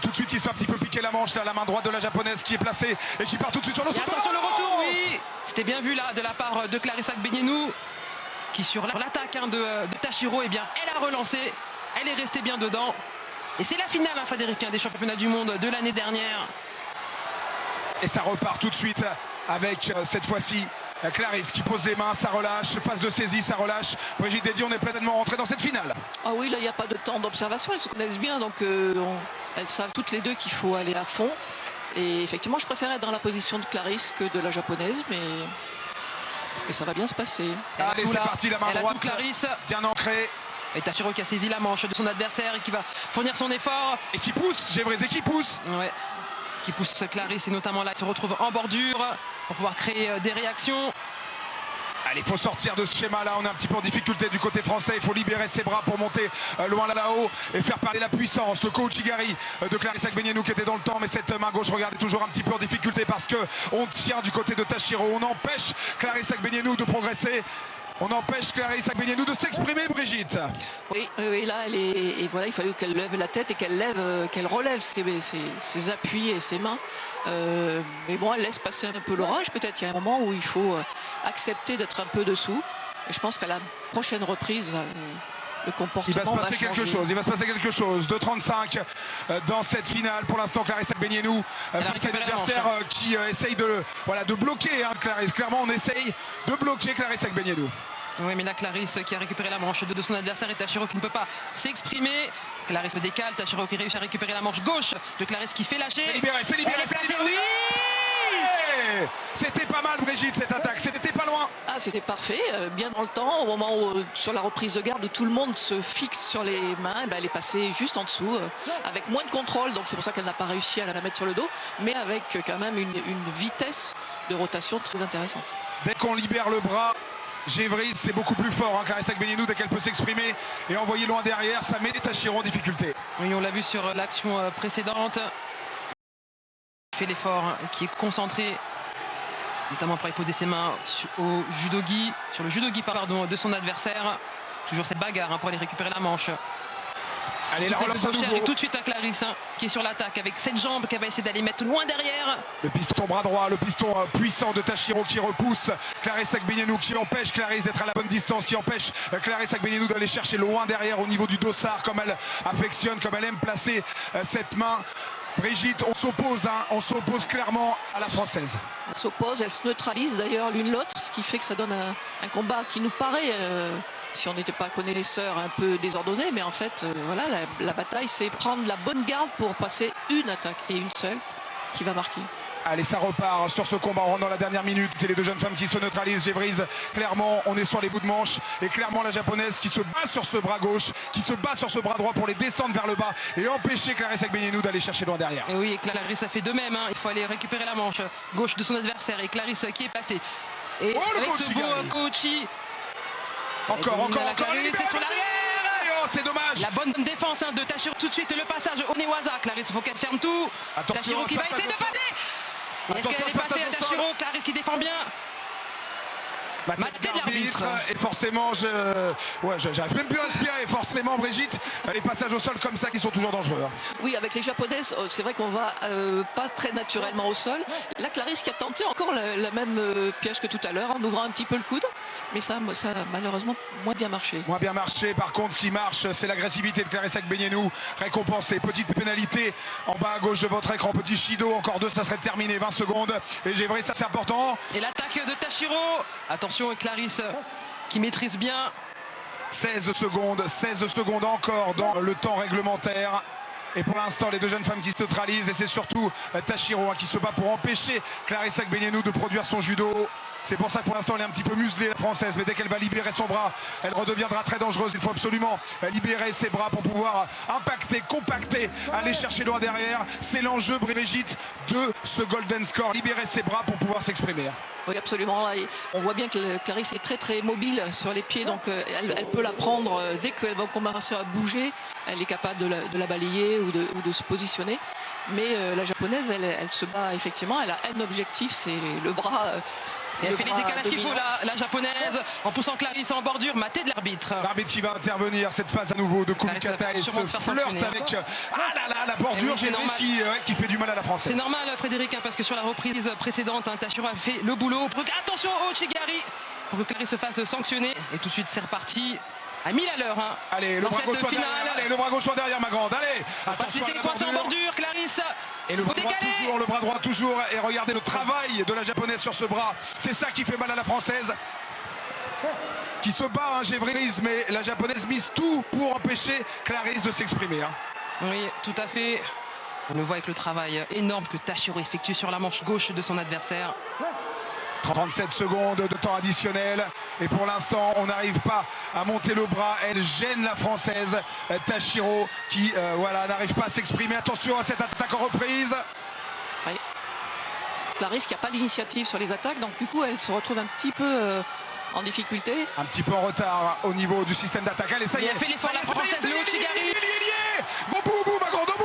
Tout de suite qui se fait un petit peu piquer la manche, là, la main droite de la japonaise qui est placée et qui part tout de suite sur le saut. Attention le retour, oui. C'était bien vu là de la part de Clarissa Agbenienou qui sur l'attaque de Tashiro, eh bien, elle a relancé, elle est restée bien dedans. Et c'est la finale, Frédéric, des championnats du monde de l'année dernière. Et ça repart tout de suite avec cette fois-ci Clarisse qui pose les mains, ça relâche, phase de saisie, ça relâche. Brigitte Dédy, on est pleinement rentré dans cette finale. Ah oui, là il n'y a pas de temps d'observation, elles se connaissent bien, donc elles savent toutes les deux qu'il faut aller à fond. Et effectivement, je préfère être dans la position de Clarisse que de la japonaise, mais ça va bien se passer. Allez, c'est parti, la main droite, Clarisse, bien ancrée. Et Tashiro qui a saisi la manche de son adversaire et qui va fournir son effort. Et qui pousse, Gévrez et qui pousse. Ouais. Qui pousse Clarisse et notamment là, elle se retrouve en bordure pour pouvoir créer des réactions. Allez, il faut sortir de ce schéma-là. On est un petit peu en difficulté du côté français. Il faut libérer ses bras pour monter loin là-haut et faire parler la puissance. Le coach Igari de Clarissa Agbenienou qui était dans le temps. Mais cette main gauche, regardez, toujours un petit peu en difficulté parce qu'on tient du côté de Tashiro. On empêche Clarissa Agbenienou de progresser. On empêche Clarissa Agbenienou de s'exprimer, Brigitte. Oui, là, et voilà, il fallait qu'elle lève la tête et qu'elle relève ses appuis et ses mains. Mais bon, elle laisse passer un peu l'orage. Peut-être qu'il y a un moment où il faut accepter d'être un peu dessous. Et je pense qu'à la prochaine reprise, le comportement va changer. Il va se passer quelque chose. 2,35 dans cette finale. Pour l'instant, Clarissa Agbenienou face à un adversaire qui essaye de bloquer Clarisse. Clairement, on essaye de bloquer Clarissa Agbenienou. Oui, mais là, Clarisse qui a récupéré la manche de son adversaire et Tashiro qui ne peut pas s'exprimer. Clarisse se décale, Tashiro qui réussit à récupérer la manche gauche de Clarisse qui fait lâcher. C'est libéré. Oui. C'était pas mal, Brigitte, cette attaque. C'était pas loin. Ah, c'était parfait, bien dans le temps. Au moment où, sur la reprise de garde, où tout le monde se fixe sur les mains, elle est passée juste en dessous, avec moins de contrôle. Donc c'est pour ça qu'elle n'a pas réussi à la mettre sur le dos, mais avec quand même une vitesse de rotation très intéressante. Dès qu'on libère le bras, Gévrez, c'est beaucoup plus fort. Clarissa Agbenienou, dès qu'elle peut s'exprimer et envoyer loin derrière, ça met Tashiro en difficulté. Oui, on l'a vu sur l'action précédente. Il fait l'effort, qui est concentré, notamment pour poser ses mains sur le judogi de son adversaire. Toujours cette bagarre pour aller récupérer la manche. Allez, la relance à nouveau. Et tout de suite à Clarisse qui est sur l'attaque avec cette jambe qu'elle va essayer d'aller mettre loin derrière. Le piston bras droit, le piston puissant de Tashiro qui repousse Clarissa Agbenienou, qui empêche Clarisse d'être à la bonne distance, qui empêche Clarissa Agbenienou d'aller chercher loin derrière au niveau du dossard, comme elle affectionne, comme elle aime placer cette main. Brigitte, on s'oppose clairement à la française. Elle s'oppose, elle se neutralise d'ailleurs l'une l'autre, ce qui fait que ça donne un combat qui nous paraît, si on n'était pas connaisseurs, un peu désordonné. Mais en fait, voilà, la bataille, c'est prendre la bonne garde pour passer une attaque et une seule qui va marquer. Allez, ça repart sur ce combat. On rentre dans la dernière minute. Et les deux jeunes femmes qui se neutralisent. Gévrez, clairement, on est sur les bouts de manche. Et clairement, la japonaise qui se bat sur ce bras gauche, qui se bat sur ce bras droit pour les descendre vers le bas et empêcher Clarissa Agbenienou d'aller chercher loin derrière. Et oui, Clarisse a fait de même. Il faut aller récupérer la manche gauche de son adversaire. Et Clarisse qui est passée. Et avec ce beau Kochi. Encore. C'est sur l'arrière. Oh, c'est dommage. La bonne défense de Tashiro. Tout de suite, le passage au Newaza. Clarisse, il faut qu'elle ferme tout. Attention, Tashiro qui va essayer de passer. Est-ce qu'elle est passée à Tashiro? Clarisse qui défend bien. L'arbitre. Et forcément, j'arrive même plus à respirer. Forcément, Brigitte, les passages au sol comme ça qui sont toujours dangereux. Oui, avec les japonaises, c'est vrai qu'on va pas très naturellement au sol. Là, Clarisse qui a tenté encore la même piège que tout à l'heure, en ouvrant un petit peu le coude. Mais ça a malheureusement moins bien marché. Moins bien marché. Par contre, ce qui marche, c'est l'agressivité de Clarissa Agbenienou. Récompensée. Petite pénalité en bas à gauche de votre écran. Petit Shido. Encore deux, ça serait terminé. 20 secondes. Et Gévrez, ça c'est important. Et l'attaque de Tashiro. Attention, Clarisse qui maîtrise bien. 16 secondes encore dans le temps réglementaire. Et pour l'instant, les deux jeunes femmes qui se neutralisent. Et c'est surtout Tashiro qui se bat pour empêcher Clarissa Agbenienou de produire son judo. C'est pour ça que pour l'instant elle est un petit peu muselée, la française, mais dès qu'elle va libérer son bras, elle redeviendra très dangereuse. Il faut absolument libérer ses bras pour pouvoir impacter, compacter, aller chercher loin derrière. C'est l'enjeu, Brigitte, de ce golden score. Libérer ses bras pour pouvoir s'exprimer. Oui, absolument. Là, on voit bien que Clarisse est très très mobile sur les pieds, donc elle peut la prendre dès qu'elle va commencer à bouger. Elle est capable de la balayer ou de se positionner. Mais la japonaise, elle se bat effectivement, elle a un objectif, c'est le bras. Et elle fait les décalages qu'il faut, la japonaise, en poussant Clarisse en bordure, maté de l'arbitre. L'arbitre qui va intervenir, cette phase à nouveau de Kumikata et se flirte avec la bordure, oui, qui fait du mal à la française. C'est normal, Frédéric, hein, parce que sur la reprise précédente, Tashiro a fait le boulot. Attention au Chigari pour que Clarisse se fasse sanctionner. Et tout de suite, c'est reparti. À 1000 à l'heure. Hein, allez, le bras gauche derrière. Allez, le bras gauche derrière, ma grande. Allez, attention à la bordure. En bordure, Clarisse. Et le bras droit toujours. Et regardez le travail de la japonaise sur ce bras. C'est ça qui fait mal à la française. Qui se bat, hein, Gévris, mais la japonaise mise tout pour empêcher Clarisse de s'exprimer. Hein. Oui, tout à fait. On le voit avec le travail énorme que Tashiro effectue sur la manche gauche de son adversaire. 37 secondes de temps additionnel et pour l'instant on n'arrive pas à monter le bras. Elle gêne la française Tashiro qui n'arrive pas à s'exprimer. Attention à cette attaque en reprise. Oui. Clarisse qui n'a pas l'initiative sur les attaques, donc du coup elle se retrouve un petit peu en difficulté. Un petit peu en retard au niveau du système d'attaque. Allez, ça y est. Elle fait l'effort, la française de Chigari. Bon bout, ma grande, allez.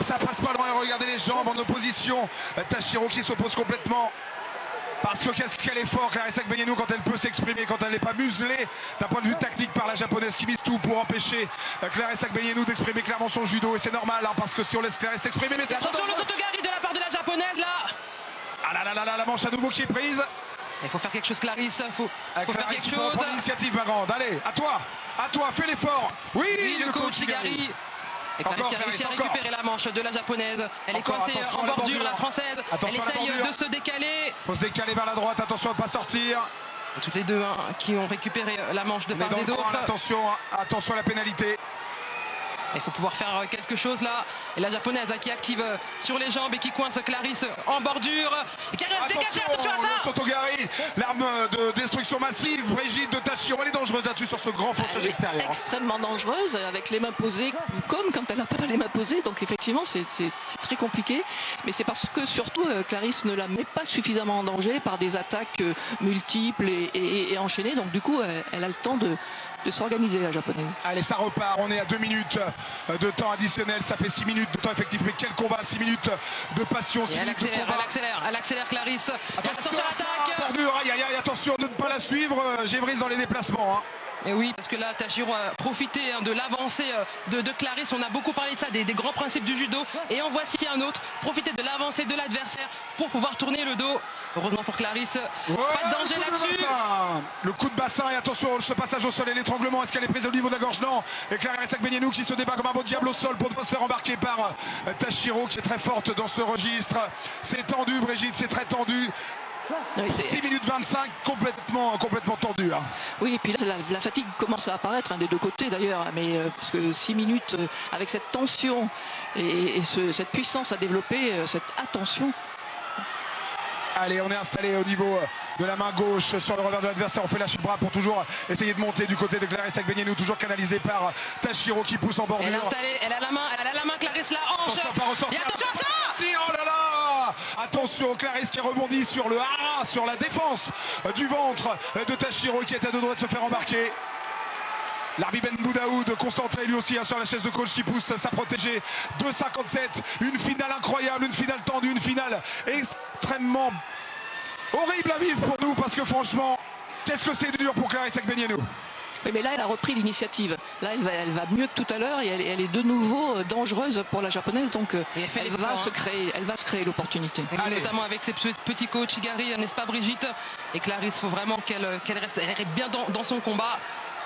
Ça passe pas loin, regardez les jambes en opposition. Tashiro qui s'oppose complètement. Parce que qu'est-ce qu'elle est forte, Clarisse Agbenienou, quand elle peut s'exprimer, quand elle n'est pas muselée d'un point de vue tactique par la japonaise qui mise tout pour empêcher Clarisse Agbenienou d'exprimer clairement son judo. Et c'est normal, hein, parce que si on laisse Clarisse s'exprimer... Mais attention, le Sotogari de la part de la japonaise, là. Ah là, la manche à nouveau qui est prise. Il faut faire quelque chose, Clarisse. Il faut faire quelque chose. Prendre l'initiative, ma grande. Allez, à toi, fais l'effort. Oui, le coach Chigari. Et Clarisse qui a réussi à récupérer la manche de la japonaise. Elle est coincée en bordure, la française. Elle essaye de se décaler. Faut se décaler vers la droite, attention à ne pas sortir. Et toutes les deux qui ont récupéré la manche de part et d'autre. Attention à la pénalité. Il faut pouvoir faire quelque chose là. Et la japonaise qui active sur les jambes et qui coince Clarisse en bordure. Et qui arrive à se dégager, attention à ça. Le Sotogari, l'arme de destruction massive, Brigitte de Tashiro. Elle est dangereuse là-dessus sur ce grand fauchage extérieur. Extrêmement dangereuse, avec les mains posées, comme quand elle n'a pas les mains posées. Donc effectivement, c'est très compliqué. Mais c'est parce que surtout, Clarisse ne la met pas suffisamment en danger par des attaques multiples et enchaînées. Donc du coup, elle a le temps de s'organiser, la japonaise. Allez, ça repart, on est à 2 minutes de temps additionnel, ça fait 6 minutes de temps effectif, mais quel combat, 6 minutes de passion, 6 minutes de combat. Elle accélère Clarisse. Attention à l'attaque. Bordure, aïe, attention de ne pas la suivre, Gévris dans les déplacements. Hein. Et oui, parce que là, Tashiro a profité de l'avancée de Clarisse. On a beaucoup parlé de ça, des grands principes du judo. Et en voici un autre. Profiter de l'avancée de l'adversaire pour pouvoir tourner le dos. Heureusement pour Clarisse. Pas de danger là-dessus. Le coup de bassin et attention, ce passage au sol et l'étranglement. Est-ce qu'elle est prise au niveau de la gorge? Non. Et Clarisse Agbenienou qui se débat comme un beau diable au sol pour ne pas se faire embarquer par Tashiro qui est très forte dans ce registre. C'est tendu, Brigitte, c'est très tendu. Oui, 6 minutes 25, complètement tendu. Hein. Oui, et puis là, la fatigue commence à apparaître, des deux côtés d'ailleurs, mais parce que 6 minutes avec cette tension et cette puissance à développer, cette attention. Allez, on est installé au niveau de la main gauche sur le revers de l'adversaire. On fait lâcher le bras pour toujours essayer de monter du côté de Clarisse Agbenienou, toujours canalisé par Tashiro qui pousse en bordure. Elle est installée, elle a la main, Clarisse, la hanche. Et attention à ça. Oh là là. Attention, Clarisse qui rebondit sur le hara, sur la défense du ventre de Tashiro qui est à deux doigts de se faire embarquer. L'arbitre Ben Boudaoud concentré lui aussi sur la chaise de coach qui pousse sa protégée. 2,57, une finale incroyable, une finale tendue, une finale extrêmement horrible à vivre pour nous parce que franchement, qu'est-ce que c'est dur pour Clarisse Agbenienou. Oui, mais là, elle a repris l'initiative. Là, elle va mieux que tout à l'heure et elle est de nouveau dangereuse pour la japonaise. Donc, elle va se créer l'opportunité. Notamment avec ses petits coachs Chigari, n'est-ce pas, Brigitte? Et Clarisse, il faut vraiment qu'elle reste bien dans son combat.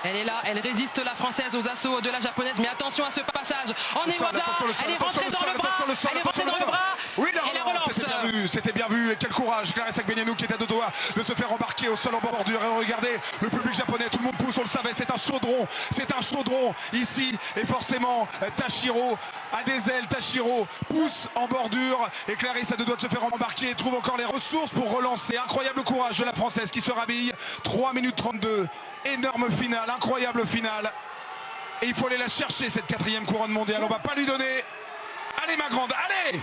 Elle est là, elle résiste, la française, aux assauts de la japonaise. Mais attention à ce passage en Ewaza. Elle est rentrée dans le bras. Elle est rentrée dans le bras. Oui, et la relance. C'était bien vu. Et quel courage. Clarisse Agbenienou qui était à deux doigts de se faire embarquer au sol en bordure. Et regardez le public japonais. Tout le monde pousse, on le savait. C'est un chaudron. C'est un chaudron ici. Et forcément, Tashiro a des ailes. Tashiro pousse en bordure. Et Clarisse a deux doigts de se faire embarquer. Et trouve encore les ressources pour relancer. Incroyable courage de la française qui se rhabille. 3 minutes 32. Énorme finale, incroyable finale. Et il faut aller la chercher, cette 4e couronne mondiale. On va pas lui donner. Allez, ma grande, allez.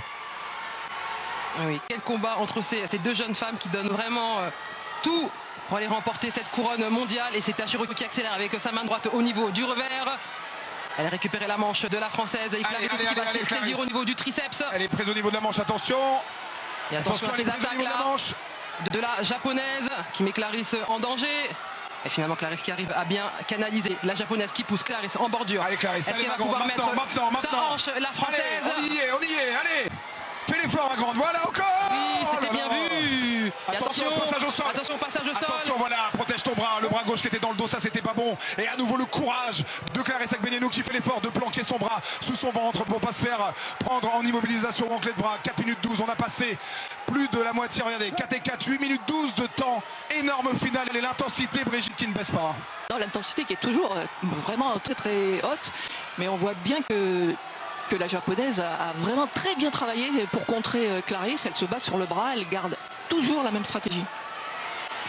Oui, quel combat entre ces deux jeunes femmes qui donnent vraiment tout pour aller remporter cette couronne mondiale. Et c'est Tashiro qui accélère avec sa main droite au niveau du revers. Elle a récupéré la manche de la Française. Et Clarisse allez, qui va allez, se saisir Clarisse. au niveau du triceps. Elle est prise au niveau de la manche, attention. Et attention à elle est ces prise au attaques niveau de la là manche. de la Japonaise qui met Clarisse en danger. Et finalement Clarisse qui arrive à bien canaliser la Japonaise qui pousse Clarisse en bordure. Allez Clarisse, Est-ce allez qu'elle va ma grande, pouvoir maintenant, mettre sa hanche, la Française? Allez, on y est, allez. Fais l'effort ma grande, voilà encore. Oui, c'était Oh là bien là. vu. Et Attention au passage au sol. Attention au passage au sol. Attention, voilà, protège ton bras, le bras gauche qui était dans le dos, ça c'était pas bon. Et à nouveau le courage de Clarisse Agbenienou qui fait l'effort de planquer son bras sous son ventre pour pas se faire prendre en immobilisation ou en clé de bras. 4 minutes 12, on a passé plus de la moitié, regardez, 4 et 4, 8 minutes 12 de temps. Énorme finale et l'intensité, Brigitte, qui ne baisse pas. Non, l'intensité qui est toujours vraiment très très haute, mais on voit bien que la Japonaise a vraiment très bien travaillé pour contrer Clarisse. Elle se bat sur le bras, elle garde toujours la même stratégie.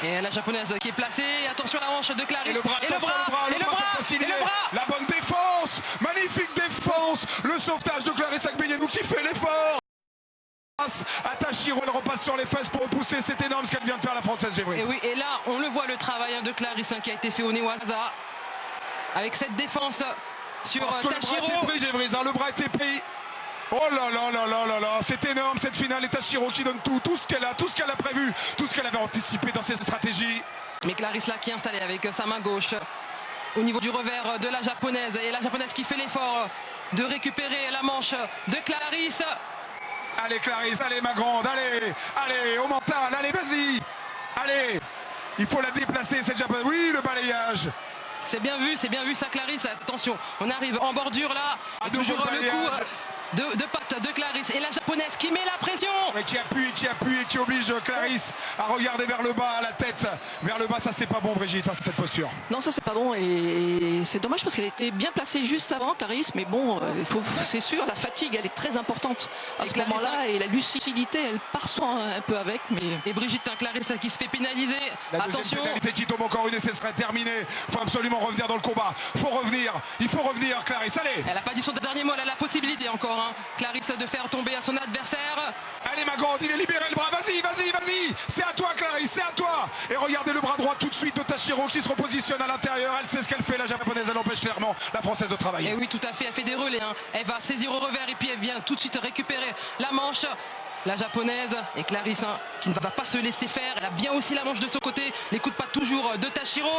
Et la Japonaise qui est placée. Attention à la hanche de Clarisse. Et le bras, attention, le bras cette fois-ci, la bonne défense, magnifique défense, le sauvetage de Clarisse Agbenienou qui fait l'effort. À Tashiro, elle repasse sur les fesses pour repousser, c'est énorme ce qu'elle vient de faire la Française Gévry. Et oui, et là on le voit le travail de Clarisse qui a été fait au Newaza avec cette défense sur Tashiro. Le bras était pris. Oh là là là là là là, c'est énorme cette finale et Tashiro qui donne tout ce qu'elle a prévu, tout ce qu'elle avait anticipé dans ses stratégies. Mais Clarisse là qui est installée avec sa main gauche au niveau du revers de la Japonaise et la Japonaise qui fait l'effort de récupérer la manche de Clarisse. Allez Clarisse, allez ma grande, allez au mental, allez vas-y, allez, il faut la déplacer cette Japonaise, oui le balayage. C'est bien vu ça Clarisse, attention, on arrive en bordure là, et toujours le coup de patte de Clarisse et la Japonaise qui met la pression. Et qui appuie et qui oblige Clarisse à regarder vers le bas, la tête vers le bas, ça c'est pas bon Brigitte, hein, cette posture. Non, ça c'est pas bon et c'est dommage parce qu'elle était bien placée juste avant Clarisse, mais bon, c'est sûr, la fatigue elle est très importante à ce moment-là et la lucidité elle part un peu avec. Mais... Et Brigitte, Clarisse qui se fait pénaliser, la attention. Pénalité qui tombe encore une et ce serait terminé, il faut absolument revenir dans le combat, il faut revenir Clarisse, allez. Elle n'a pas dit son dernier mot, elle a la possibilité encore, hein, Clarisse de faire tomber à son adversaire. Allez ma grande, il est libéré le bras, vas-y, c'est à toi Clarisse, c'est à toi. Et regardez le bras droit tout de suite de Tashiro qui se repositionne à l'intérieur, elle sait ce qu'elle fait la Japonaise, elle empêche clairement la Française de travailler. Et oui tout à fait, elle fait des relais, hein. Elle va saisir au revers et puis elle vient tout de suite récupérer la manche. La Japonaise et Clarisse hein, qui ne va pas se laisser faire, elle a bien aussi la manche de son côté, les coups de patte toujours de Tashiro.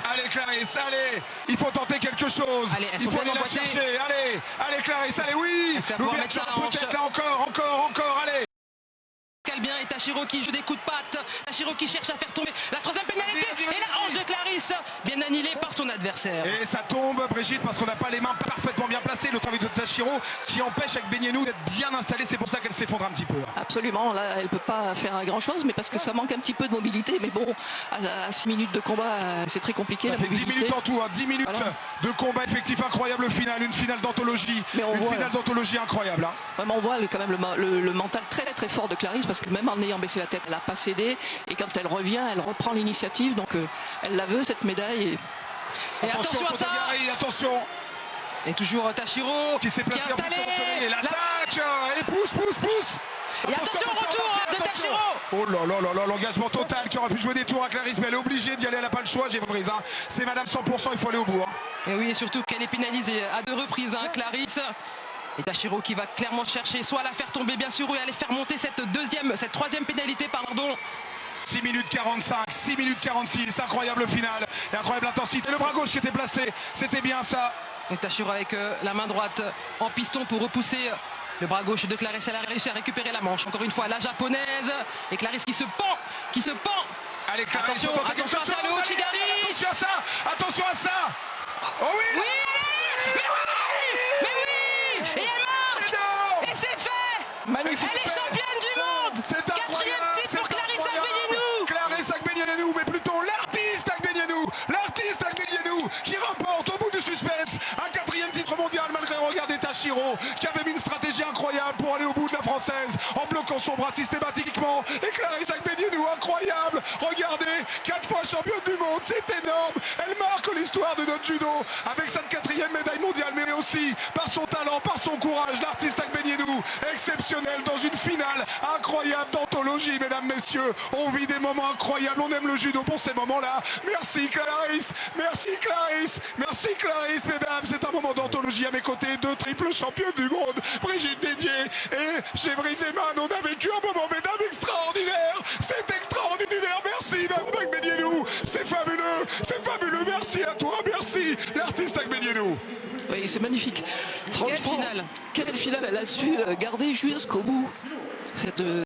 Allez Clarisse, allez, il faut tenter quelque chose, allez, il faut aller la chercher, allez Clarisse, allez oui, l'ouverture peut-être là encore, allez. Cale bien et Tashiro qui joue des coups de patte, Tashiro qui cherche à faire tomber la troisième pénalité et la hanche de Clarisse bien annihilée par son adversaire. Et ça tombe Brigitte parce qu'on n'a pas les mains parfaitement bien placées, le travail de Tashiro qui empêche Agbenienou d'être bien installée, c'est pour ça qu'elle s'effondre un petit peu. Absolument, là elle peut pas faire grand chose mais parce que ça manque un petit peu de mobilité, mais bon à 6 minutes de combat c'est très compliqué. Ça la fait mobilité. 10 minutes en tout, hein, 10 minutes voilà. De combat effectif incroyable finale, une finale d'anthologie, incroyable. Hein. Vraiment, on voit quand même le mental très très fort de Clarisse parce que même en ayant baissé la tête, elle n'a pas cédé et quand elle revient, elle reprend l'initiative, donc elle la veut cette médaille. Et attention à ça. Attention. Et toujours Tashiro qui s'est placé qui est installé. Et l'attaque, elle pousse. Et attention au retour de Tashiro. Oh là là, l'engagement total qui aurait pu jouer des tours à Clarisse, mais elle est obligée d'y aller, elle n'a pas le choix, j'ai compris. Hein. C'est madame 100%, il faut aller au bout. Hein. Et oui, et surtout qu'elle est pénalisée à 2 reprises, hein, Clarisse. Et Tashiro qui va clairement chercher soit à la faire tomber bien sûr ou à aller faire monter cette troisième pénalité, pardon. 6 minutes 45, 6 minutes 46, incroyable finale, et incroyable intensité. Le bras gauche qui était placé, c'était bien ça. Et Tashiro avec la main droite en piston pour repousser le bras gauche de Clarisse. Elle a réussi à récupérer la manche. Encore une fois, la Japonaise. Et Clarisse qui se pend. Allez, Clarisse, attention à ça, le Ouchigari. Attention à ça. Oh oui. Et elle marque. Et c'est fait. Magnifique. Elle est championne du monde. C'est incroyable. 4e titre pour Clarisse Agbenienou. Clarisse Agbenienou, mais plutôt l'artiste Agbenienou qui remporte au bout du suspense un 4e titre mondial malgré, regardez Tashiro qui avait mis une stratégie incroyable pour aller au bout de la France. française en bloquant son bras systématiquement. Et Clarisse Agbenienou, incroyable. Regardez, 4 fois championne du monde, c'est énorme. Elle marque l'histoire de notre judo avec cette 4e médaille mondiale, mais aussi par son talent, par son courage. L'artiste Agbenienou, exceptionnelle dans une finale incroyable d'anthologie, mesdames, messieurs. On vit des moments incroyables, on aime le judo pour ces moments-là. Merci Clarisse, merci Clarisse, merci Clarisse, mesdames. C'est un moment d'anthologie à mes côtés, 2 triples championnes du monde, Brigitte Dédier et Gévry Zeman. On a vécu un moment, mesdames, extraordinaire. C'est extraordinaire, merci Madame Agbenienou. C'est fabuleux, merci à toi, merci l'artiste Agbenienou. Oui, c'est magnifique. Quelle finale! Quelle finale elle a su garder jusqu'au bout. Cette